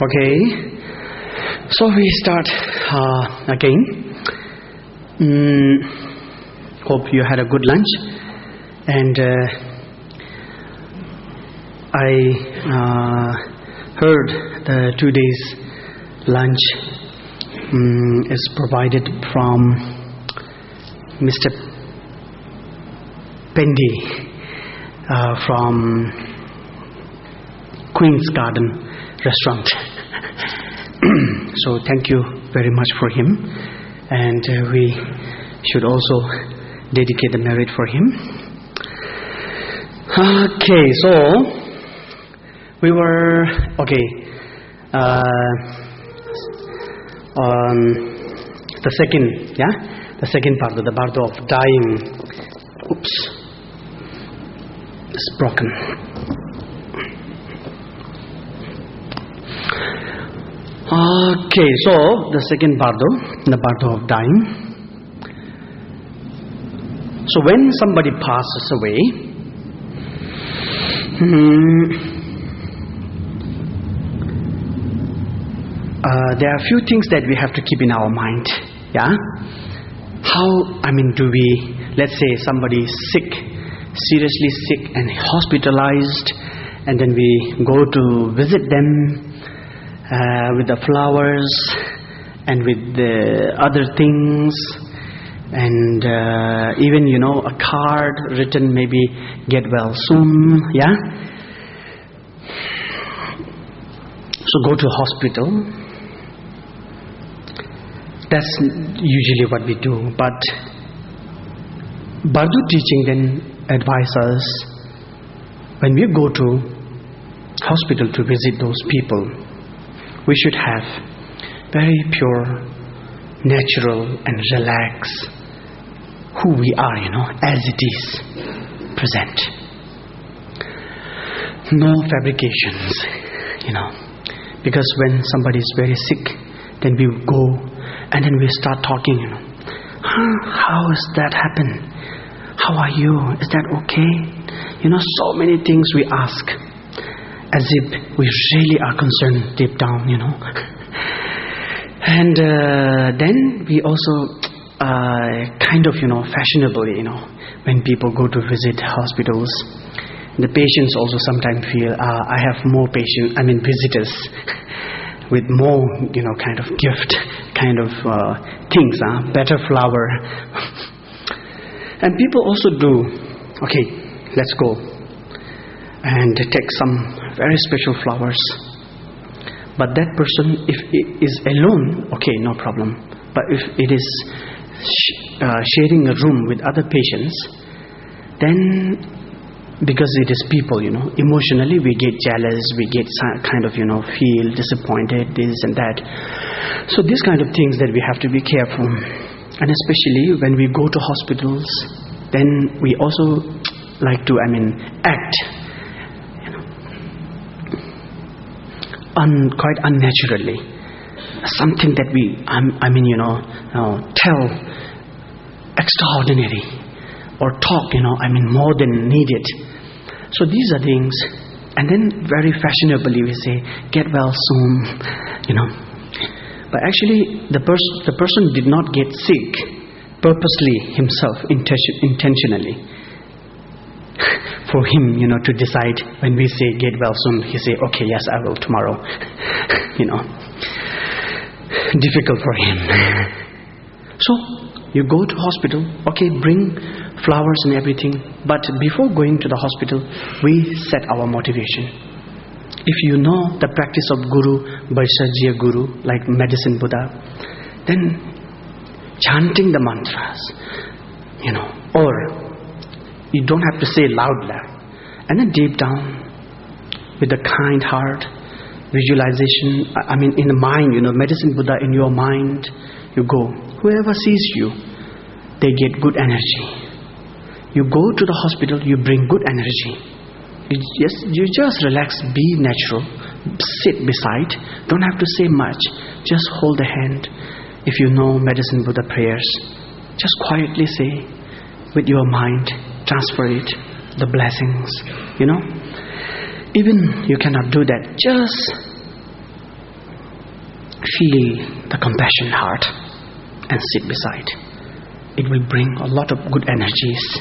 Okay, so we start again. Hope you had a good lunch, and I heard the 2 days lunch is provided from Mr. Pendi from Queen's Garden restaurant. So thank you very much for him, and we should also dedicate the merit for him. Okay, so we were the second part of the Bardo of dying. Oops, it's broken. Okay, so the second Bardo, the Bardo of dying. So when somebody passes away, there are a few things that we have to keep in our mind. Yeah? Do we, let's say somebody is sick, seriously sick and hospitalized, and then we go to visit them with the flowers and with the other things, and even a card written maybe get well soon. Yeah, so go to hospital. That's usually what we do, but Bardo teaching then advise us, when we go to hospital to visit those people, we should have very pure, natural and relax who we are, as it is, present. No fabrications, because when somebody is very sick, then we go and then we start talking, how has that happened? How are you? Is that okay? So many things we ask, as if we really are concerned deep down, And then we also fashionably, when people go to visit hospitals, the patients also sometimes feel, I have more visitors with more, kind of gift, things, better flower. And people also do, okay, let's go and take some very special flowers. But that person, if it is alone, okay, no problem. But if it is sharing a room with other patients, then because it is people, emotionally we get jealous, we get feel disappointed, this and that. So these kind of things that we have to be careful. And especially when we go to hospitals, then we also like to, act quite unnaturally. Something that we, tell extraordinary or talk, more than needed. So these are things, and then very fashionably we say, get well soon, But actually, the person did not get sick purposely himself, intentionally. For him, to decide, when we say get well soon, he say, okay, yes, I will tomorrow. Difficult for him. So, you go to hospital, okay, bring flowers and everything. But before going to the hospital, we set our motivation. If you know the practice of Guru, Vaishajya Guru, like Medicine Buddha, then chanting the mantras, or you don't have to say loud, and then deep down, with a kind heart, visualization, in the mind, Medicine Buddha in your mind, you go. Whoever sees you, they get good energy. You go to the hospital, you bring good energy. You just relax, be natural, sit beside, don't have to say much, just hold the hand. If you know Medicine Buddha prayers, just quietly say with your mind, transfer it, the blessings, Even you cannot do that, just feel the compassion heart and sit beside. It will bring a lot of good energies.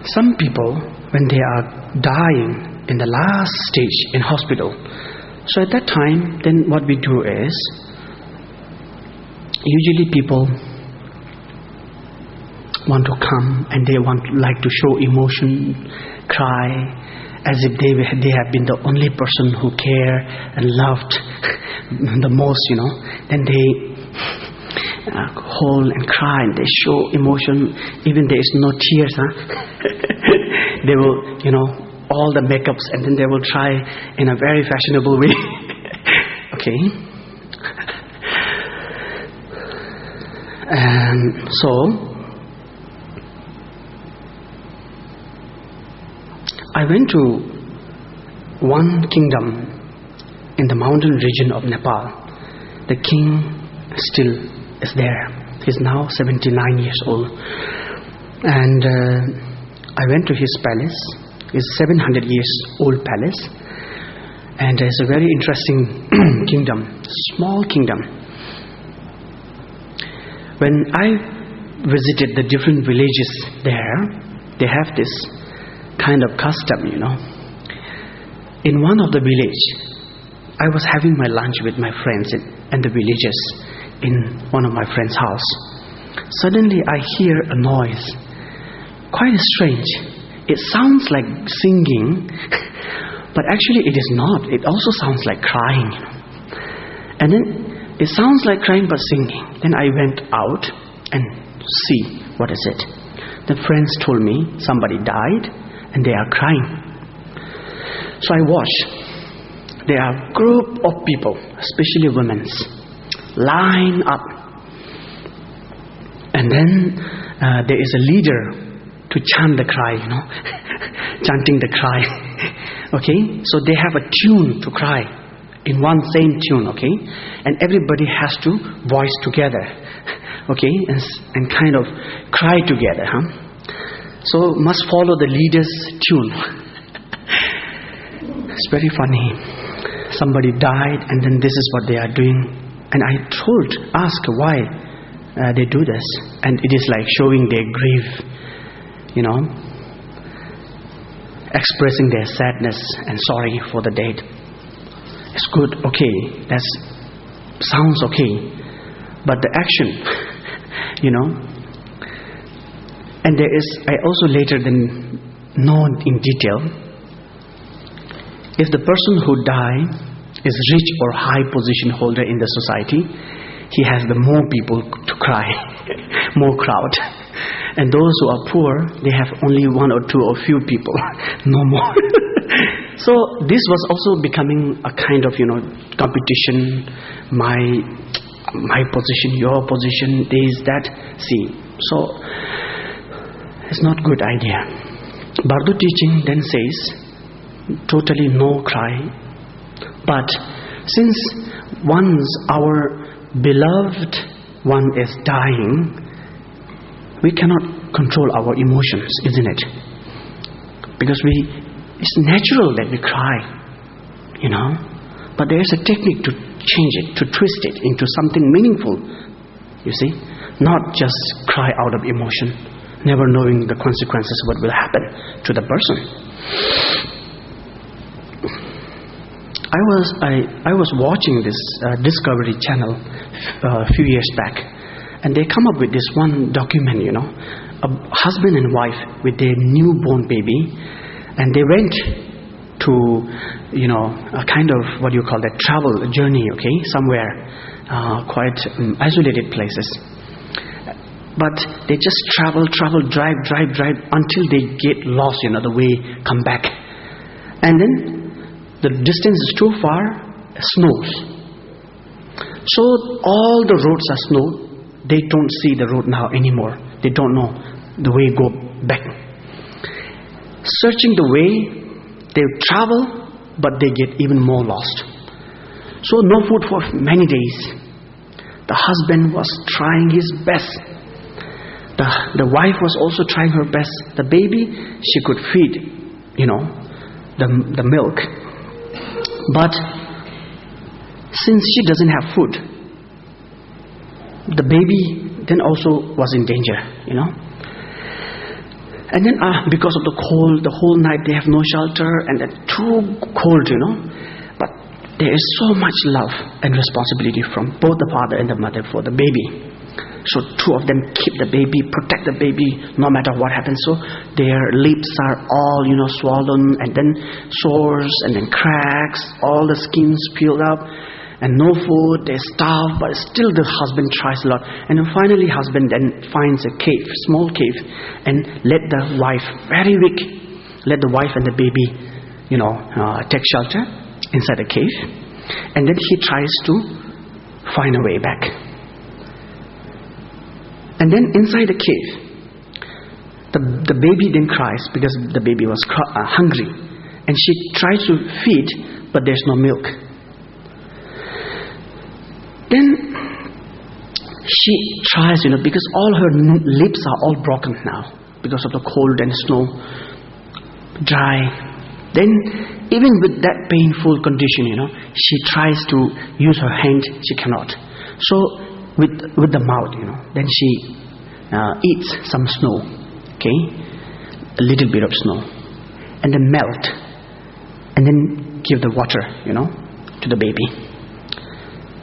Some people, when they are dying in the last stage in hospital, so at that time, then what we do is, usually people want to come and they like to show emotion, cry, as if they have been the only person who care and loved the most, Then they hold and cry and they show emotion, even there is no tears. They will, all the makeups, and then they will try in a very fashionable way. Okay. And so I went to one kingdom in the mountain region of Nepal. The king still is there. He's now 79 years old. And I went to his palace. It's 700 years old palace. And it's a very interesting kingdom, small kingdom. When I visited the different villages there, they have this kind of custom, In one of the village, I was having my lunch with my friends in the villages in one of my friend's house. Suddenly I hear a noise, quite strange. It sounds like singing, but actually it is not. It also sounds like crying. And then it sounds like crying but singing. Then I went out and see what is it. The friends told me somebody died and they are crying. So I watched. There are a group of people, especially women, line up. And then there is a leader to chant the cry, chanting the cry. Okay, so they have a tune to cry in one same tune. Okay, and everybody has to voice together. Okay, and kind of cry together. So must follow the leader's tune. It's very funny. Somebody died, and then this is what they are doing. And I asked why they do this, and it is like showing their grief, expressing their sadness and sorry for the dead. It's good, okay, that sounds okay, but the action, and there is, I also later then know in detail, if the person who died is rich or high position holder in the society, he has the more people to cry, more crowd. And those who are poor, they have only one or two or few people, no more. So this was also becoming a kind of, competition, my position, your position, this, that. See, so it's not good idea. Bardo teaching then says, totally no cry. But since once our beloved one is dying, we cannot control our emotions, isn't it? Because it's natural that we cry, But there is a technique to change it, to twist it into something meaningful, you see. Not just cry out of emotion, never knowing the consequences, what will happen to the person. I was watching this Discovery Channel a few years back, and they come up with this one document, a husband and wife with their newborn baby, and they went to, a kind of, what do you call that, travel journey, okay, somewhere, quite isolated places. But they just travel, drive, until they get lost, the way, come back. And then, the distance is too far, snows. So all the roads are snowed. They don't see the road now anymore. They don't know the way go back. Searching the way, they travel, but they get even more lost. So no food for many days. The husband was trying his best. The wife was also trying her best. The baby, she could feed, the milk. But since she doesn't have food, the baby then also was in danger, And then because of the cold, the whole night they have no shelter and they're too cold, But there is so much love and responsibility from both the father and the mother for the baby. So two of them keep the baby, protect the baby no matter what happens. So their lips are all, swollen, and then sores, and then cracks, all the skins peeled up, and no food, they starve, but still the husband tries a lot. And then finally husband then finds a cave, small cave, and let the wife, very weak, let the wife and the baby, take shelter inside the cave. And then he tries to find a way back. And then inside the cave, the baby then cries because the baby was hungry. And she tries to feed, but there's no milk. Then she tries, because all her lips are all broken now because of the cold and snow, dry. Then even with that painful condition, she tries to use her hand, she cannot. So with the mouth, then she eats some snow, a little bit of snow, and then melt, and then give the water, to the baby.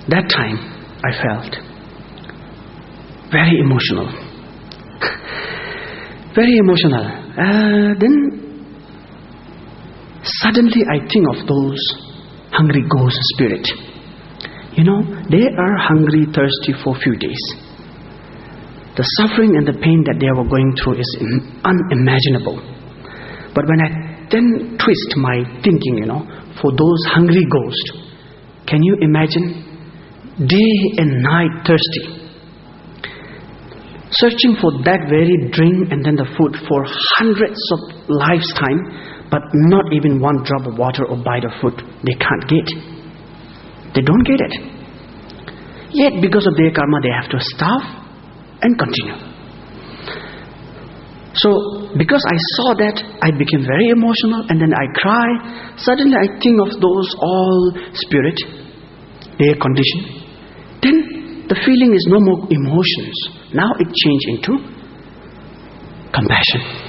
That time I felt very emotional. Very emotional. Then suddenly I think of those hungry ghost spirit. They are hungry, thirsty for a few days. The suffering and the pain that they were going through is unimaginable. But when I then twist my thinking, for those hungry ghosts, can you imagine? Day and night thirsty, searching for that very drink and then the food for hundreds of lifetime, but not even one drop of water or bite of food they can't get. They don't get it. Yet because of their karma they have to starve and continue. So because I saw that, I became very emotional, and then I cry. Suddenly I think of those all spirit, their condition. Then the feeling is no more emotions. Now it changed into compassion.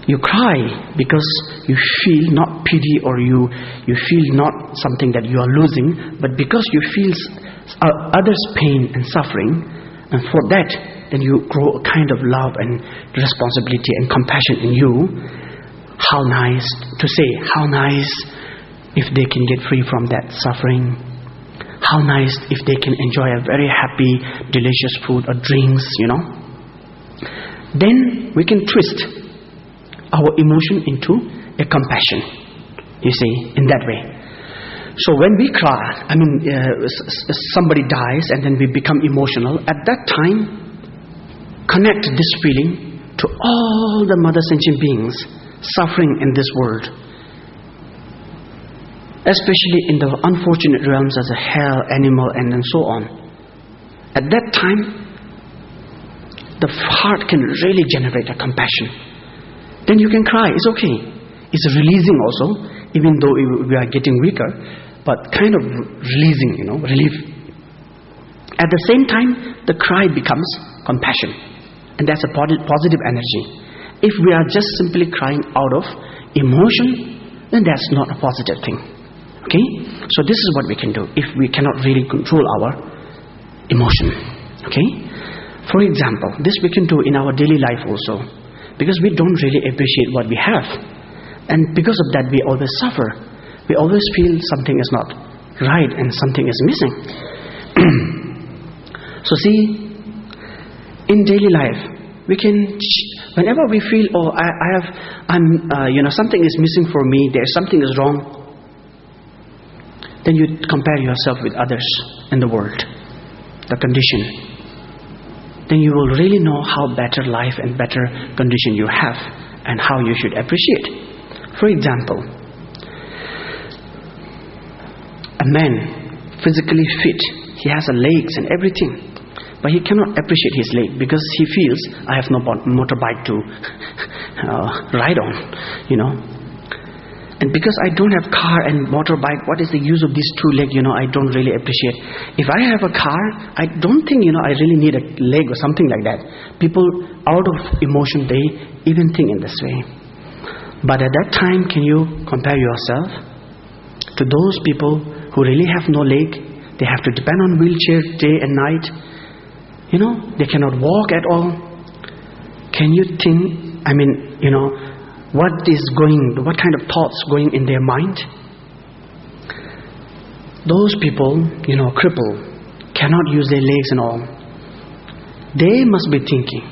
You cry because you feel not pity, or you feel not something that you are losing, but because you feel others' pain and suffering, and for that then you grow a kind of love and responsibility and compassion in you. How nice to say, how nice if they can get free from that suffering. How nice if they can enjoy a very happy, delicious food or drinks, Then we can twist our emotion into a compassion, you see, in that way. So when we cry, somebody dies and then we become emotional, at that time, connect this feeling to all the mother sentient beings suffering in this world, especially in the unfortunate realms as a hell, animal, and then so on. At that time, the heart can really generate a compassion. Then you can cry, it's okay. It's releasing also, even though we are getting weaker, but kind of releasing, relief. At the same time, the cry becomes compassion, and that's a positive energy. If we are just simply crying out of emotion, then that's not a positive thing. Okay? So this is what we can do if we cannot really control our emotion. Okay? For example, this we can do in our daily life also, because we don't really appreciate what we have, and because of that we always suffer. We always feel something is not right and something is missing. So see, in daily life we can, whenever we feel, something is missing for me, there's something is wrong, then you compare yourself with others in the world, the condition. Then you will really know how better life and better condition you have, and how you should appreciate. For example, a man physically fit, he has legs and everything, but he cannot appreciate his leg because he feels, I have no motorbike to ride on, And because I don't have car and motorbike, what is the use of these two legs, I don't really appreciate. If I have a car, I don't think, I really need a leg or something like that. People, out of emotion, they even think in this way. But at that time, can you compare yourself to those people who really have no leg? They have to depend on wheelchair day and night. They cannot walk at all. Can you think, what kind of thoughts going in their mind? Those people, crippled, cannot use their legs and all. They must be thinking,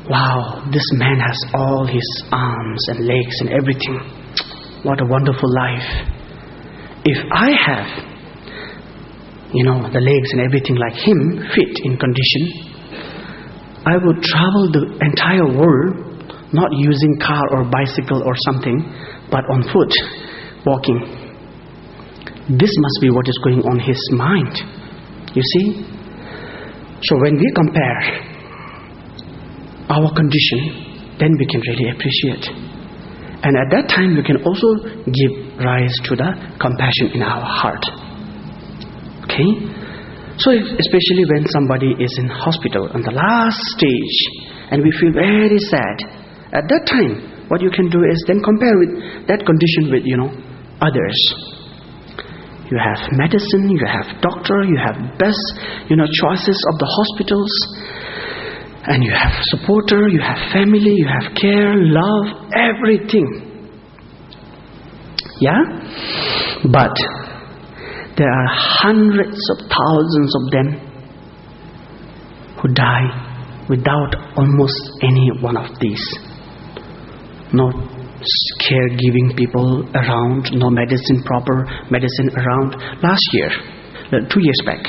wow, this man has all his arms and legs and everything. What a wonderful life. If I have, the legs and everything like him, fit in condition, I would travel the entire world, not using car or bicycle or something, but on foot, walking. This must be what is going on his mind. You see? So when we compare our condition, then we can really appreciate. And at that time, we can also give rise to the compassion in our heart. Okay? So especially when somebody is in hospital on the last stage, and we feel very sad, at that time, what you can do is then compare with that condition with, others. You have medicine, you have doctor, you have best, choices of the hospitals, and you have supporter, you have family, you have care, love, everything. Yeah? But there are hundreds of thousands of them who die without almost any one of these. No caregiving people around, no proper medicine around. Last year, 2 years back,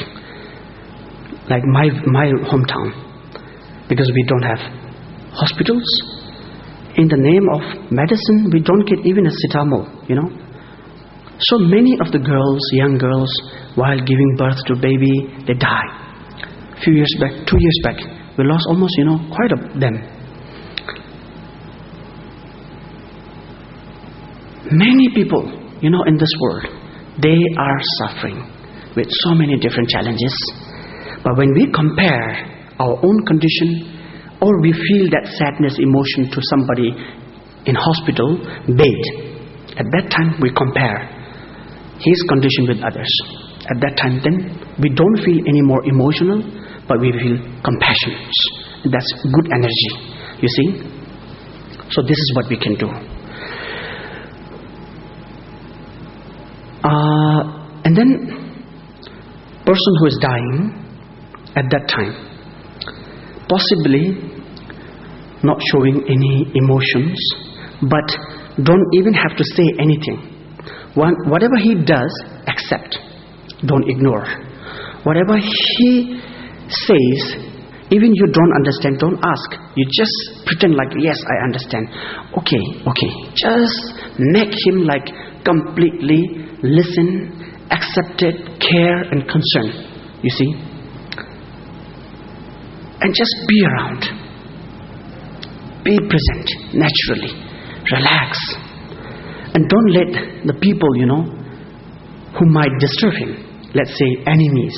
like my hometown, because we don't have hospitals, in the name of medicine, we don't get even a cetamol, So many of the girls, young girls, while giving birth to baby, they die. 2 years back, we lost almost, quite a them. Many people, in this world, they are suffering with so many different challenges. But when we compare our own condition, or we feel that sadness emotion to somebody in hospital bed, at that time we compare his condition with others. At that time then we don't feel any more emotional, but we feel compassion. That's good energy, you see. So this is what we can do. And then person who is dying at that time, possibly not showing any emotions, but don't even have to say anything. Whatever he does, accept. Don't ignore. Whatever he says, even you don't understand, don't ask. You just pretend like, yes, I understand. Okay. Just make him like completely listen, accepted, care and concern. You see? And just be around. Be present, naturally. Relax. And don't let the people, who might disturb him, let's say enemies.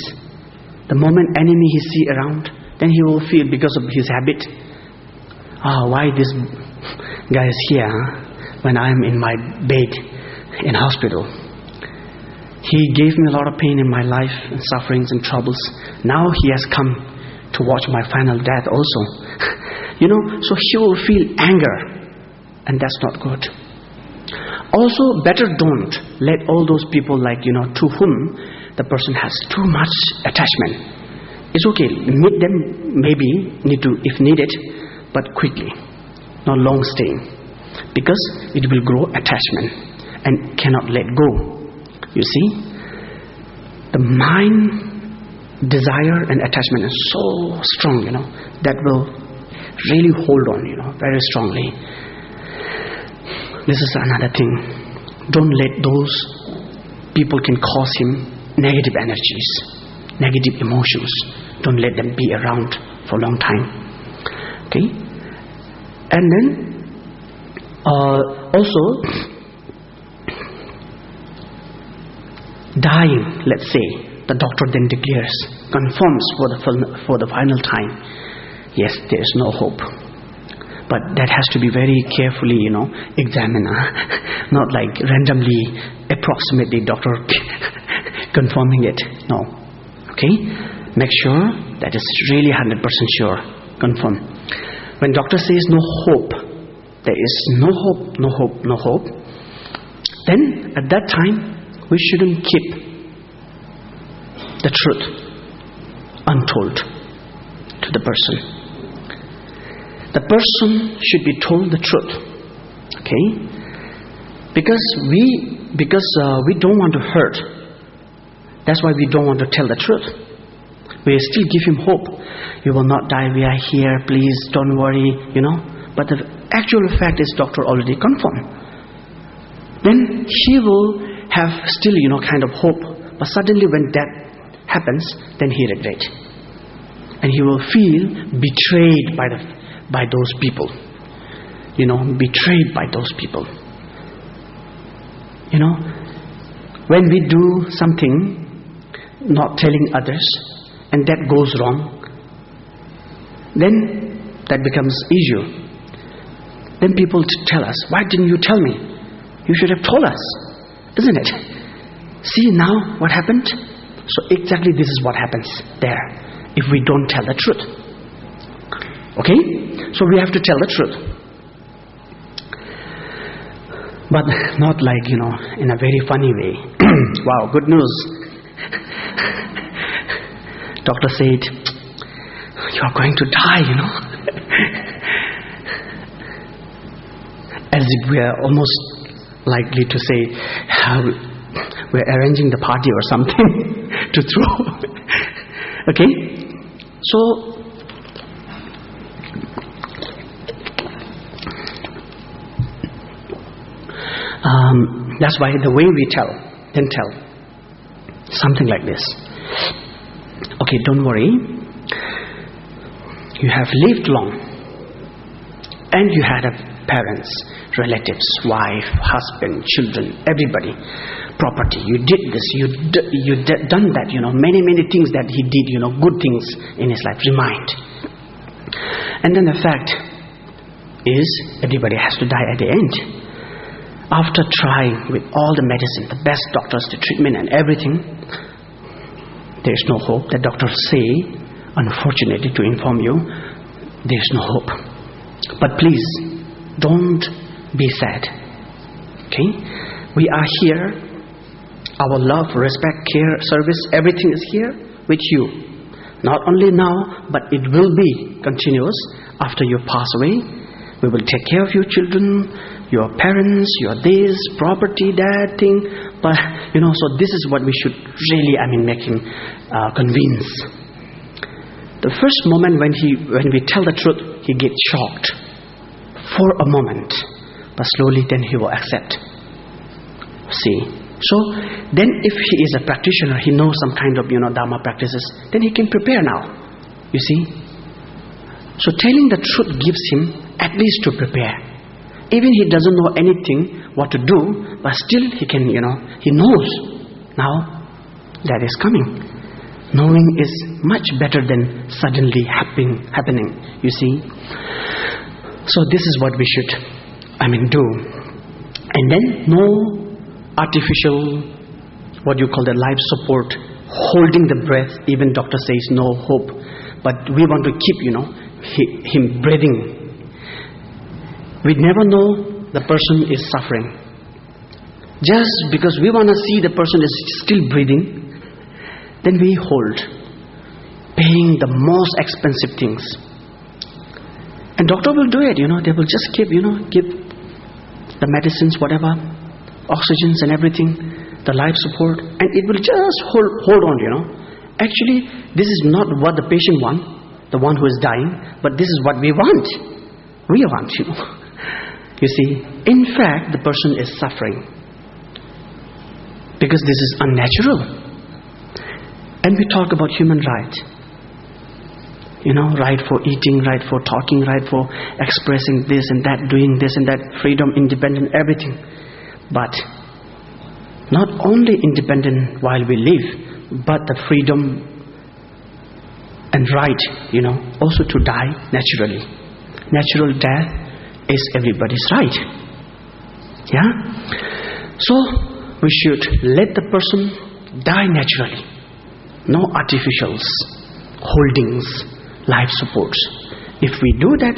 The moment enemy he see around, then he will feel, because of his habit, why this guy is here when I am in my bed in hospital. He gave me a lot of pain in my life and sufferings and troubles. Now he has come to watch my final death also. So he will feel anger, and that's not good. Also, better don't let all those people to whom the person has too much attachment. It's okay, meet them maybe, if needed, but quickly, not long staying. Because it will grow attachment and cannot let go. You see, the mind, desire and attachment is so strong, that will really hold on, very strongly. This is another thing. Don't let those people can cause him negative energies, negative emotions. Don't let them be around for a long time. Okay? And then also dying, let's say, the doctor then declares, confirms for the final time, yes, there is no hope. But that has to be very carefully, examined. Not like randomly, approximately, doctor confirming it. No. Okay? Make sure that is really 100% sure. Confirm. When doctor says no hope, there is no hope, no hope, no hope, then at that time, we shouldn't keep the truth untold to the person. The person should be told the truth, okay? Because we don't want to hurt. That's why we don't want to tell the truth. We still give him hope. You will not die. We are here. Please don't worry. But the actual fact is, doctor already confirmed. Then he will have still kind of hope. But suddenly when that happens, then he regret, and he will feel betrayed by those people. Betrayed by those people. When we do something, not telling others, and that goes wrong, then that becomes issue. Then people tell us, why didn't you tell me? You should have told us, isn't it? See now what happened? So exactly this is what happens there if we don't tell the truth. Okay? So we have to tell the truth. But not like, in a very funny way. Wow, good news. Doctor said, you are going to die, As if we are almost likely to say, we're arranging the party or something to throw. Okay? So, that's why the way we tell something like this. Okay, don't worry. You have lived long, and you had parents, relatives, wife, husband, children, everybody, property. You did this. You done that. Many things that he did. Good things in his life. Remind. And then the fact is, everybody has to die at the end. After trying with all the medicine, the best doctors, the treatment and everything, there is no hope. The doctors say, unfortunately to inform you, there is no hope. But please, don't be sad. Okay? We are here. Our love, respect, care, service, everything is here with you. Not only now, but it will be continuous after you pass away. We will take care of your children, your parents, your this, property, that thing. But, so this is what we should really, make him convince. The first moment when we tell the truth, he gets shocked for a moment. But slowly then he will accept. See? So, then if he is a practitioner, he knows some kind of, Dharma practices, then he can prepare now. You see? So telling the truth gives him at least to prepare. Even he doesn't know anything what to do, but still he can, he knows now that is coming. Knowing is much better than suddenly happening, you see. So this is what we should, do. And then no artificial, what you call the life support, holding the breath, even doctor says no hope. But we want to keep, him breathing. We never know the person is suffering. Just because we want to see the person is still breathing, then we hold, paying the most expensive things. And doctor will do it, they will just keep, give the medicines, whatever, oxygens and everything, the life support, and it will just hold on, Actually, this is not what the patient wants, the one who is dying, but this is what we want. We want, You see, in fact, the person is suffering. Because this is unnatural. And we talk about human rights. Right for eating, right for talking, right for expressing this and that, doing this and that, freedom, independence, everything. But Not only independent while we live, but the freedom and right, also to die naturally. Natural death is everybody's right. Yeah? So, we should let the person die naturally. No artificials, holdings, life supports. If we do that,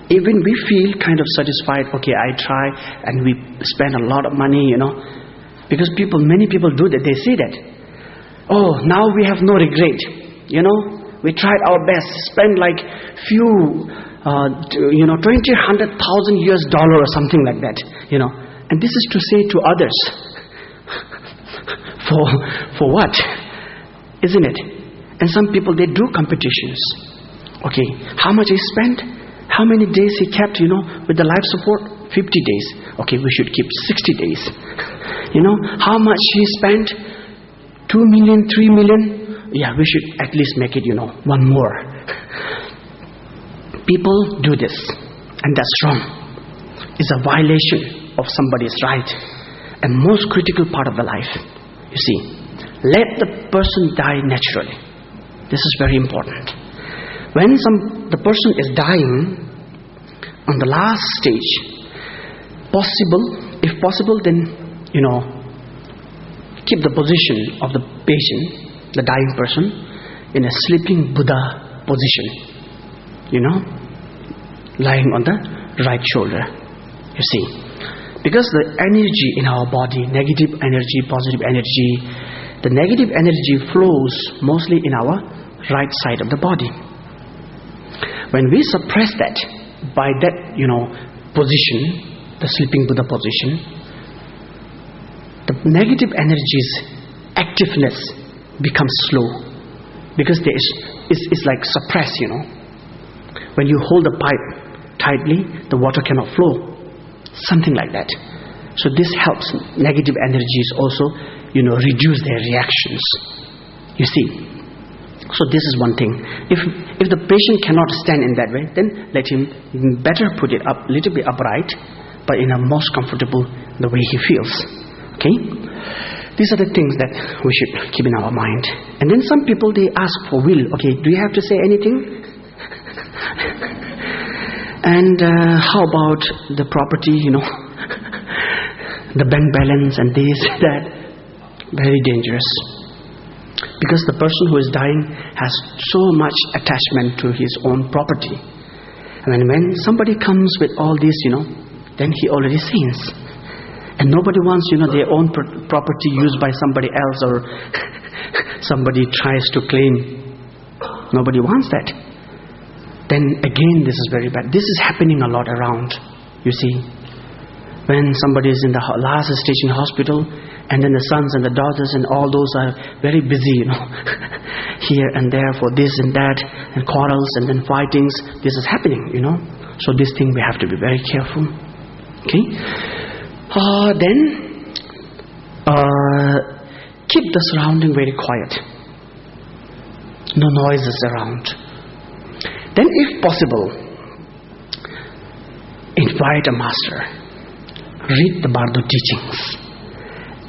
even we feel kind of satisfied, okay, I try, and we spend a lot of money, because many people do that, they say that. Oh, now we have no regret, we tried our best, spend like few, $20,000, $100,000 or something like that, and this is to say to others, for what? Isn't it? And some people, they do competitions. Okay, how much he spent? How many days he kept, with the life support? 50 days. Okay, we should keep 60 days. How much he spent? 2 million, 3 million? Yeah, we should at least make it, one more. People do this, and that's wrong. It's a violation of somebody's right, and most critical part of the life. You see, let the person die naturally. This is very important. When the person is dying on the last stage, if possible, then keep the position of the patient, the dying person, in a sleeping Buddha position. Lying on the right shoulder. You see, because the energy in our body, negative energy, positive energy, the negative energy flows mostly in our right side of the body. When we suppress that by that, position, the sleeping Buddha position, the negative energy's activeness becomes slow, because it's like suppressed, When you hold the pipe tightly, the water cannot flow. Something like that. So this helps negative energies also, reduce their reactions. You see. So this is one thing. If the patient cannot stand in that way, then let him better put it up, a little bit upright, but in a most comfortable the way he feels. Okay? These are the things that we should keep in our mind. And then some people, they ask for will. Okay, do you have to say anything? And how about the property, the bank balance and this, that? Very dangerous. Because the person who is dying has so much attachment to his own property. And when somebody comes with all this, then he already sins. And nobody wants, their own property used by somebody else, or somebody tries to claim. Nobody wants that. Then again, this is very bad. This is happening a lot around, you see. When somebody is in the last stage in the hospital, and then the sons and the daughters and all those are very busy, here and there for this and that, and quarrels and then fightings. This is happening, So this thing we have to be very careful. Okay? Then, keep the surrounding very quiet. No noises around. Then if possible, invite a master. Read the Bardo teachings.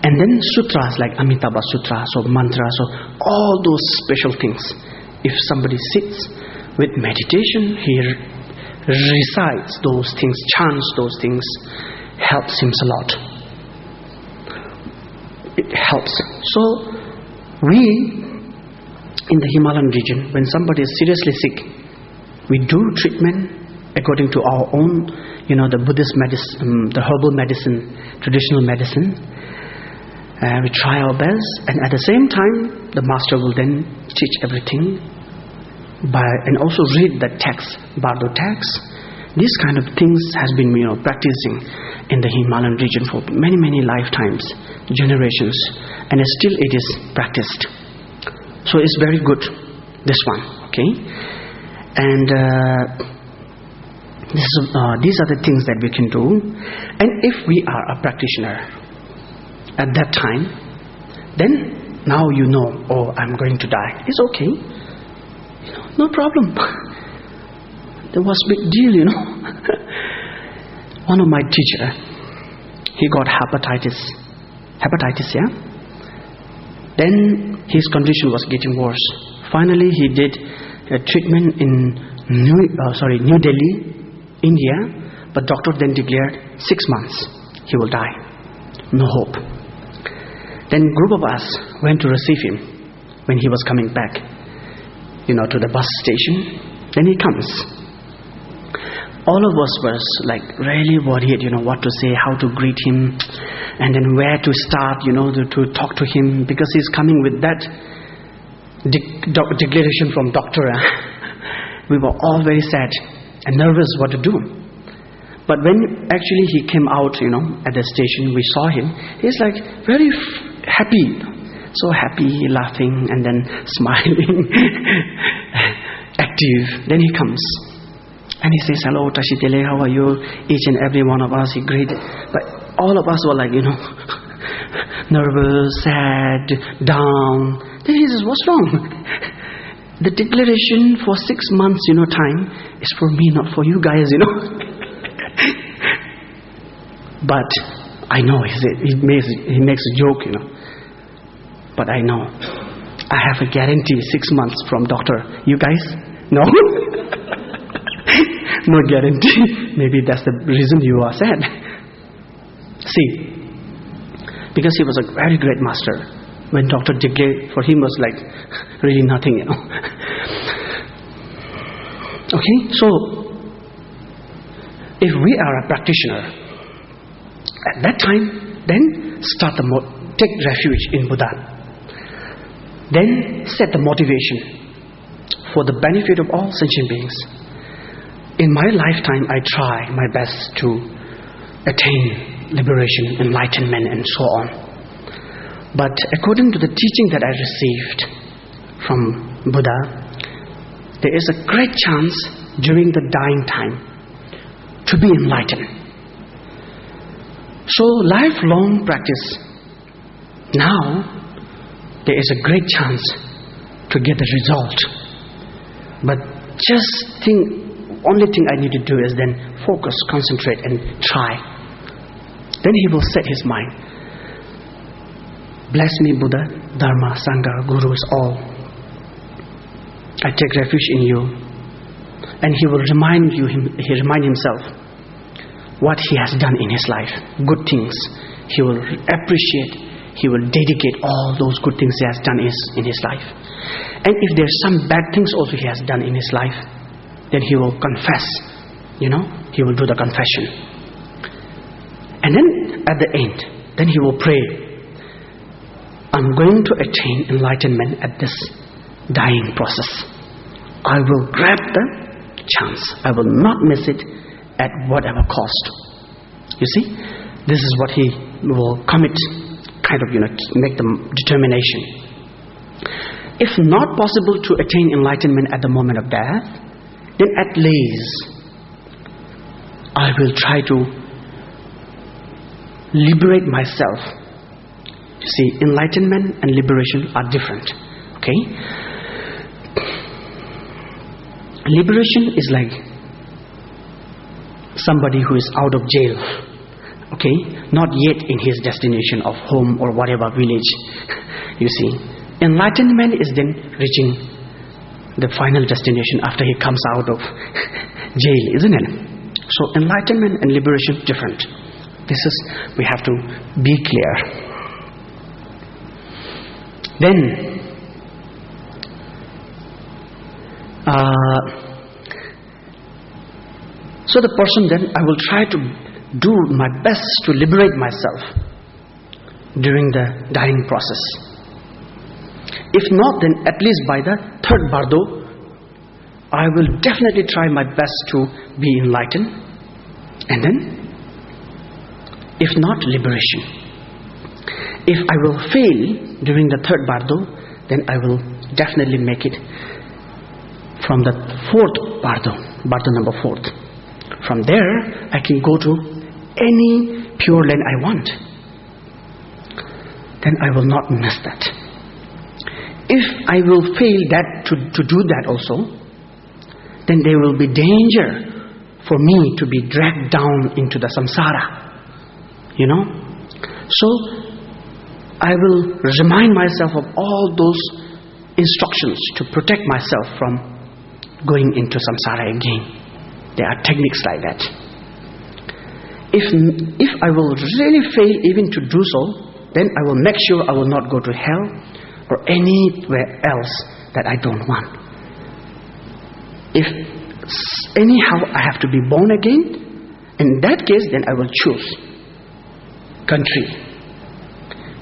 And then sutras like Amitabha Sutras or mantras or all those special things. If somebody sits with meditation, he recites those things, chants those things, helps him a lot. It helps. So, we in the Himalayan region, when somebody is seriously sick, we do treatment according to our own, the Buddhist medicine, the herbal medicine, traditional medicine. We try our best, and at the same time, the master will then teach everything and also read the text, Bardo text. These kind of things has been, practicing in the Himalayan region for many, many lifetimes, generations, and still it is practiced. So it's very good, this one, okay? And these are the things that we can do. And if we are a practitioner at that time, then now oh, I'm going to die. It's okay. No problem. There was a big deal, One of my teacher, he got hepatitis hepatitis, yeah? Then his condition was getting worse. Finally, he did a treatment in New Delhi, India, but doctor then declared 6 months he will die. No hope. Then group of us went to receive him when he was coming back, to the bus station. Then he comes. All of us was like really worried, what to say, how to greet him, and then where to start, to talk to him, because he's coming with that declaration from doctor. We were all very sad and nervous what to do. But when actually he came out, at the station, we saw him. He's like very happy, so happy, laughing, and then smiling, active. Then he comes. And he says, hello, Tashitele, how are you? Each and every one of us, he greeted. But all of us were like, nervous, sad, down. Then he says, what's wrong? The declaration for 6 months, time is for me, not for you guys, But I know, he makes a joke, But I know, I have a guarantee 6 months from doctor. You guys? No? No guarantee. Maybe that's the reason you are sad. See, because he was a very great master. When doctor declared, for him was like really nothing, Okay, so if we are a practitioner, at that time, then take refuge in Buddha. Then set the motivation for the benefit of all sentient beings. In my lifetime, I try my best to attain liberation, enlightenment, and so on. But according to the teaching that I received from Buddha, there is a great chance during the dying time to be enlightened. So lifelong practice. Now, there is a great chance to get the result. But just only thing I need to do is then focus, concentrate, and try. Then he will set his mind. Bless me, Buddha, Dharma, Sangha, Guru is all. I take refuge in you. And he will remind himself what he has done in his life. Good things. He will appreciate. He will dedicate all those good things he has done in his life. And if there's some bad things also he has done in his life, then he will confess. He will do the confession. And then at the end, then he will pray, I'm going to attain enlightenment at this dying process. I will grab the chance. I will not miss it at whatever cost. You see, this is what he will commit, make the determination. If not possible to attain enlightenment at the moment of death, then at least I will try to liberate myself. You see, enlightenment and liberation are different. Okay? Liberation is like somebody who is out of jail. Okay? Not yet in his destination of home or whatever village. You see. Enlightenment is then reaching the final destination after he comes out of jail, isn't it? So enlightenment and liberation different. We have to be clear. Then so the person then, I will try to do my best to liberate myself during the dying process. If not, then at least by the third Bardo, I will definitely try my best to be enlightened. And then, if not, liberation. If I will fail during the third Bardo, then I will definitely make it from the fourth Bardo, Bardo number 4th. From there, I can go to any pure land I want. Then I will not miss that. If I will fail that to do that also, then there will be danger for me to be dragged down into the samsara. So I will remind myself of all those instructions to protect myself from going into samsara again. There are techniques like that. If I will really fail even to do so, then I will make sure I will not go to hell or anywhere else that I don't want. If anyhow I have to be born again, in that case then I will choose country,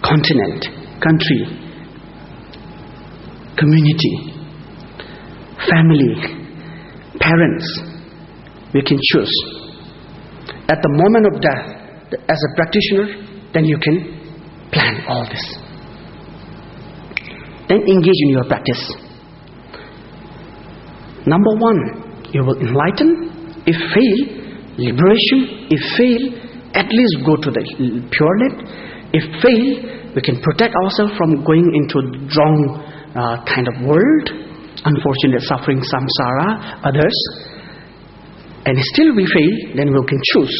continent, country, community, family, parents. We can choose. At the moment of death, as a practitioner, then you can plan all this. Then engage in your practice. Number one, you will enlighten. If fail, liberation. If fail, at least go to the Pure Land. If fail, we can protect ourselves from going into the wrong kind of world, unfortunate suffering, samsara, others. And still we fail, then we can choose.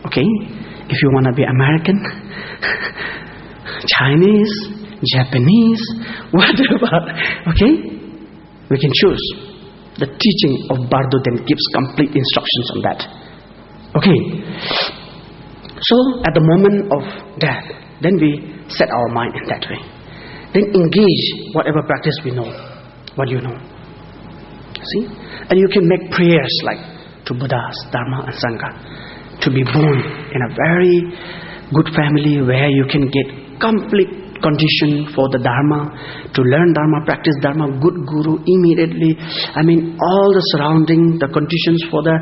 Okay, if you want to be American, Chinese, Japanese, whatever, okay, we can choose. The teaching of Bardo then gives complete instructions on that. Okay, so at the moment of death, then we set our mind in that way. Then engage whatever practice we know, what you know. See? And you can make prayers like to Buddhas, Dharma and Sangha, to be born in a very good family where you can get complete condition for the Dharma, to learn Dharma, practice Dharma, good guru immediately. I mean, all the surrounding, the conditions for the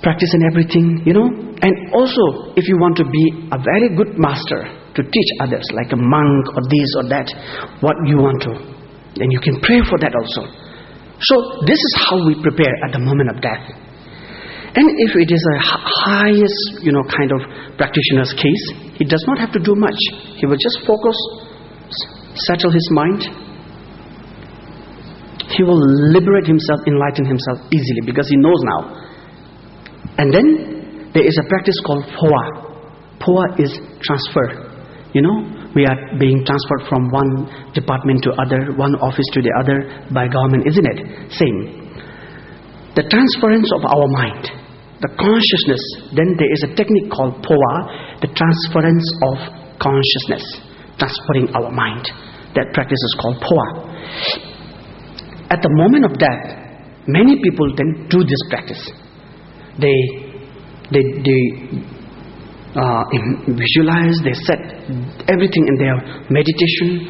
practice and everything, you know. And also, if you want to be a very good master to teach others, like a monk or this or that, what you want to, then you can pray for that also. So this is how we prepare at the moment of death. And if it is a highest, kind of practitioner's case, he does not have to do much. He will just focus, settle his mind. He will liberate himself, enlighten himself easily because he knows now. And then there is a practice called Phowa. Phowa is transfer. We are being transferred from one department to other, one office to the other by government, isn't it? Same. The transference of our mind, the consciousness, then there is a technique called Phowa, the transference of consciousness, transferring our mind. That practice is called Phowa. At the moment of death, many people then do this practice. They visualize, they set everything in their meditation,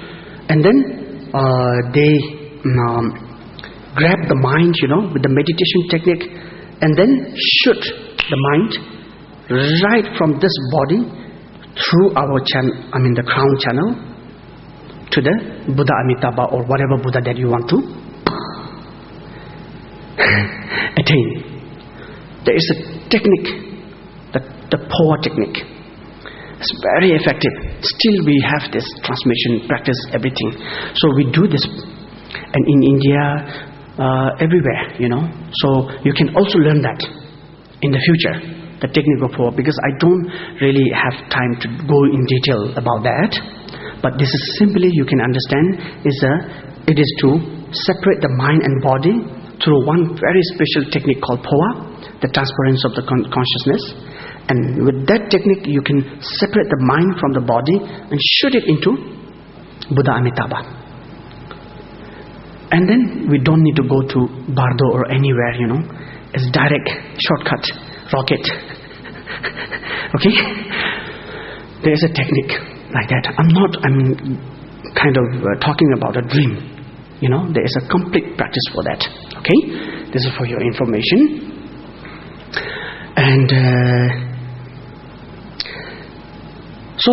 and then they grab the mind, with the meditation technique, and then shoot the mind right from this body through our the crown channel to the Buddha Amitabha or whatever Buddha that you want to attain. There is a technique, the Phowa technique. It's very effective. Still we have this transmission, practice, everything. So we do this, and in India, everywhere, So you can also learn that in the future, the technique of Phowa, because I don't really have time to go in detail about that. But this is simply, you can understand, it is to separate the mind and body through one very special technique called Phowa, the transference of the consciousness. And with that technique, you can separate the mind from the body and shoot it into Buddha Amitabha. And then we don't need to go to Bardo or anywhere, It's direct, shortcut, rocket. Okay? There is a technique like that. I'm kind of talking about a dream. There is a complete practice for that. Okay? This is for your information. And so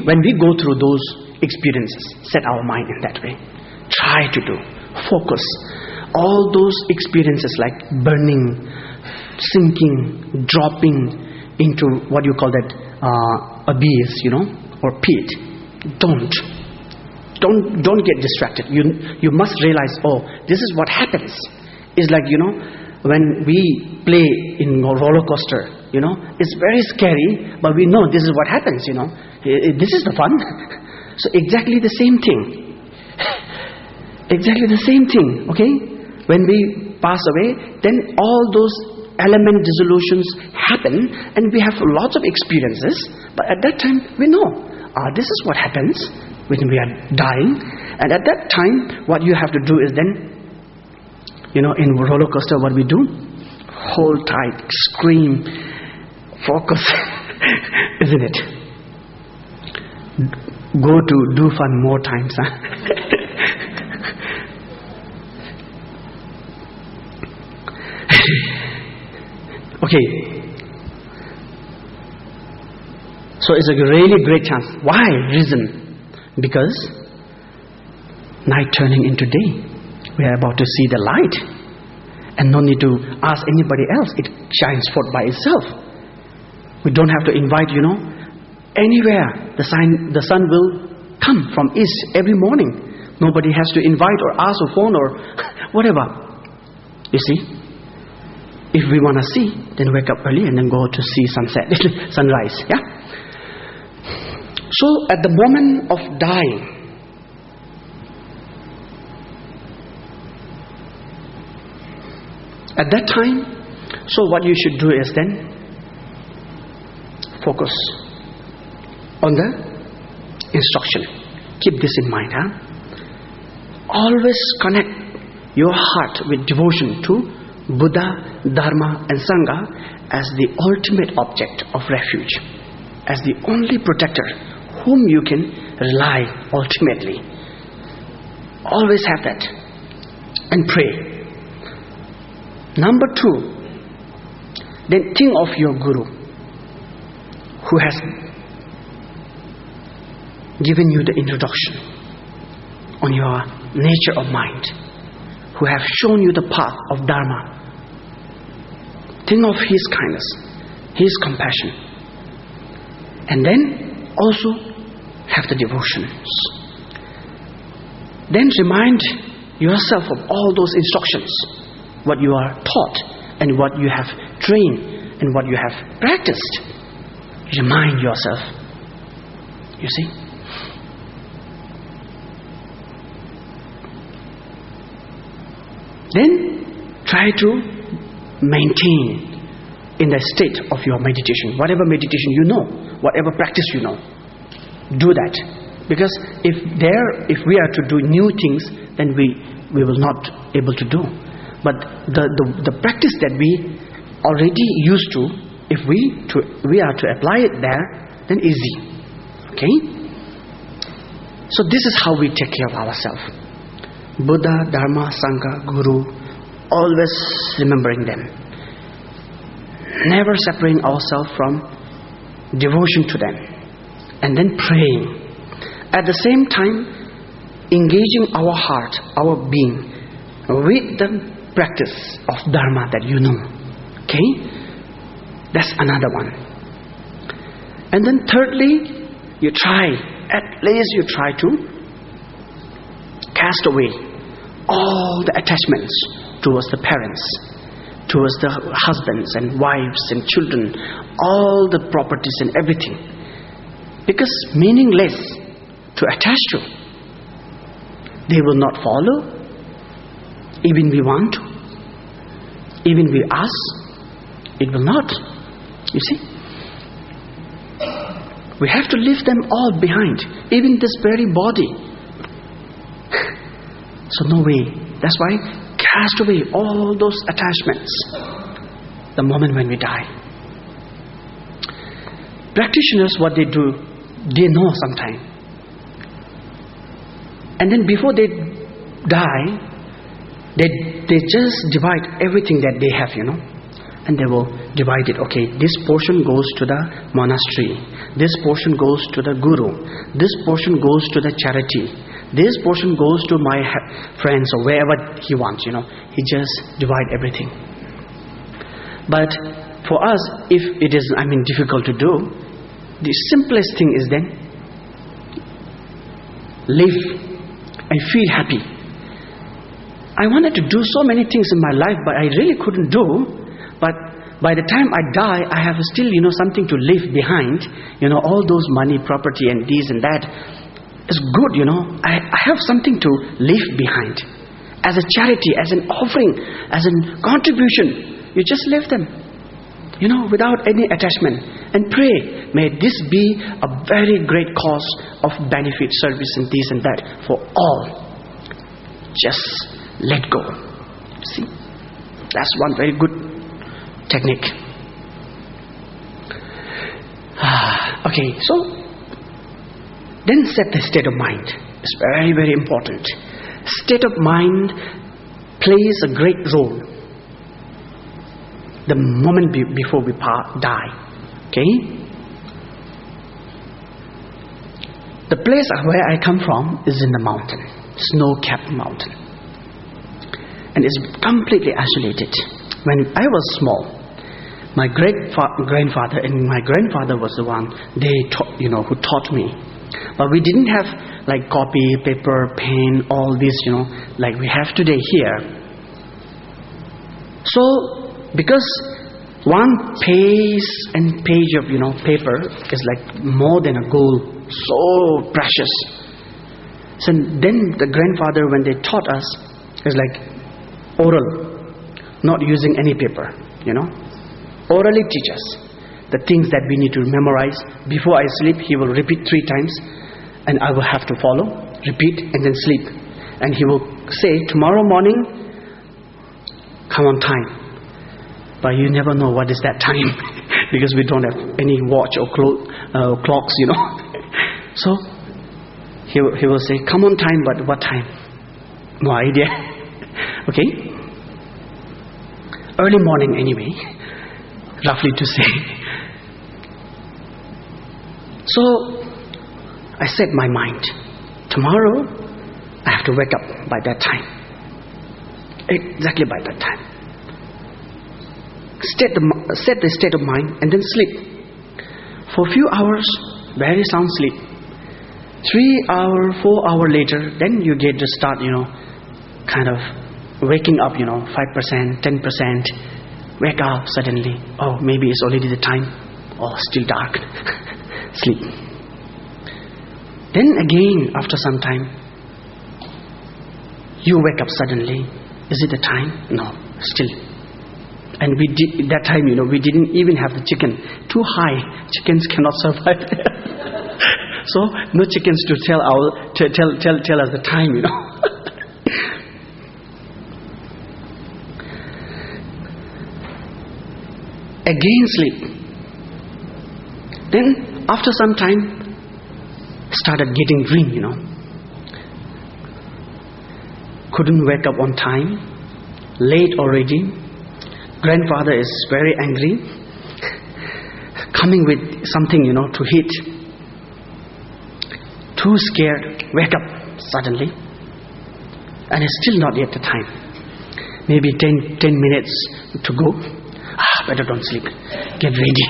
when we go through those experiences, set our mind in that way. Try to do, focus. All those experiences like burning, sinking, dropping into what you call that abyss, or pit. Don't get distracted. You must realize, this is what happens. It's like, when we play in a roller coaster, It's very scary, but we know this is what happens, This is the fun. So exactly the same thing. Exactly the same thing, okay? When we pass away, then all those element dissolutions happen, and we have lots of experiences, but at that time we know, this is what happens when we are dying. And at that time, what you have to do is then, in roller coaster, what we do? Hold tight, scream, focus, isn't it? Go to do fun more times, huh? Okay. So it's a really great chance. Why? Reason. Because night turning into day. We are about to see the light. And no need to ask anybody else. It shines forth by itself. We don't have to invite, anywhere. The sun will come from east every morning. Nobody has to invite or ask or phone or whatever. You see? If we want to see, then wake up early and then go to see sunrise. Yeah? So at the moment of dying, at that time, so what you should do is then focus on the instruction. Keep this in mind, Always connect your heart with devotion to Buddha, Dharma and Sangha as the ultimate object of refuge, as the only protector whom you can rely ultimately. Always have that and pray. Number 2, then think of your Guru who has given you the introduction on your nature of mind, who have shown you the path of Dharma. Think of his kindness, his compassion. And then also have the devotions. Then remind yourself of all those instructions, what you are taught and what you have trained and what you have practiced. Remind yourself. You see? Then try to maintain in the state of your meditation. Whatever meditation you know, whatever practice you know, do that. Because if we are to do new things, then we will not able to do. But the practice that we already used to, if we are to apply it there, then easy. Okay? So this is how we take care of ourselves. Buddha, Dharma, Sangha, Guru, always remembering them. Never separating ourselves from devotion to them. And then praying. At the same time, engaging our heart, our being, with the practice of Dharma that you know. Okay? That's another one. And then thirdly, at least you try to cast away all the attachments towards the parents, towards the husbands and wives and children, all the properties and everything. Because meaningless to attach to. They will not follow, even we want to, even we ask, it will not. You see? We have to leave them all behind, even this very body. So no way. That's why cast away all those attachments the moment when we die. Practitioners, what they do, they know sometimes. And then before they die, they just divide everything that they have, and they will divide it. Okay, this portion goes to the monastery, this portion goes to the guru, this portion goes to the charity, this portion goes to my friends or wherever he wants, he just divide everything. But for us, if it is difficult to do, the simplest thing is then live and feel happy. I wanted to do so many things in my life, but I really couldn't do. But by the time I die, I have still, something to leave behind. All those money, property and this and that is good, I have something to leave behind. As a charity, as an offering, as a contribution, you just leave them, without any attachment. And pray, may this be a very great cause of benefit, service and this and that for all. Just let go. See, that's one very good technique. Okay, so then set the state of mind. It's very, very important. State of mind plays a great role the moment before we die. Okay? The place where I come from is in the mountain, snow-capped mountain, and it's completely isolated. When I was small, my grandfather and my grandfather was the one who taught me. But we didn't have like copy, paper, pen, all this, like we have today here. So because one page of paper is like more than a gold, so precious. So then the grandfather, when they taught us, is like oral, not using any paper, orally teach us the things that we need to memorize. Before I sleep, he will repeat 3 times, and I will have to follow, repeat, and then sleep. And he will say, tomorrow morning, come on time. But you never know what is that time, because we don't have any watch or clocks, So he will say, come on time, but what time? No idea. Okay? Early morning anyway, roughly to say. So I set my mind, tomorrow I have to wake up by that time. Exactly by that time. Set the state of mind and then sleep. For a few hours, very sound sleep. 3 hours, 4 hours later, then you get to start, kind of waking up, 5%, 10%. Wake up suddenly. Oh, maybe it's already the time. Oh, still dark. Sleep. Then again, after some time, you wake up suddenly. Is it the time? No, still. And that time, we didn't even have the chicken. Too high. Chickens cannot survive. So no chickens to tell us the time, Again sleep. Then after some time, started getting dream, Couldn't wake up on time. Late already. Grandfather is very angry. Coming with something, to hit. Too scared. Wake up suddenly. And it's still not yet the time. Maybe 10 minutes to go. Better don't sleep. Get ready.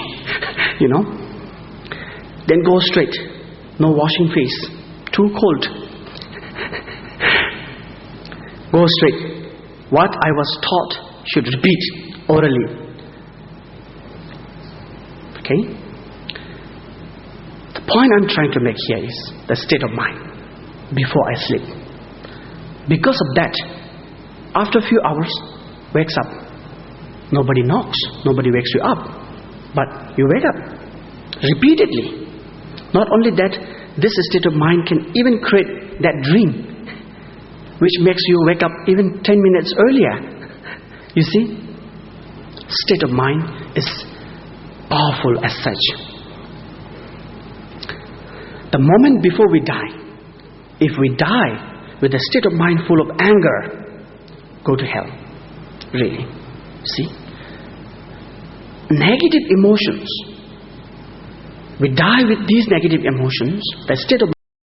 Then go straight. No washing face. Too cold. Go straight. What I was taught should repeat orally. Okay? The point I'm trying to make here is the state of mind before I sleep. Because of that, after a few hours, wakes up. Nobody knocks, nobody wakes you up, but you wake up repeatedly. Not only that, this state of mind can even create that dream, which makes you wake up even 10 minutes earlier. You see, state of mind is powerful as such. The moment before we die, if we die with a state of mind full of anger, go to hell. Really. See? Negative emotions. We die with these negative emotions. The state of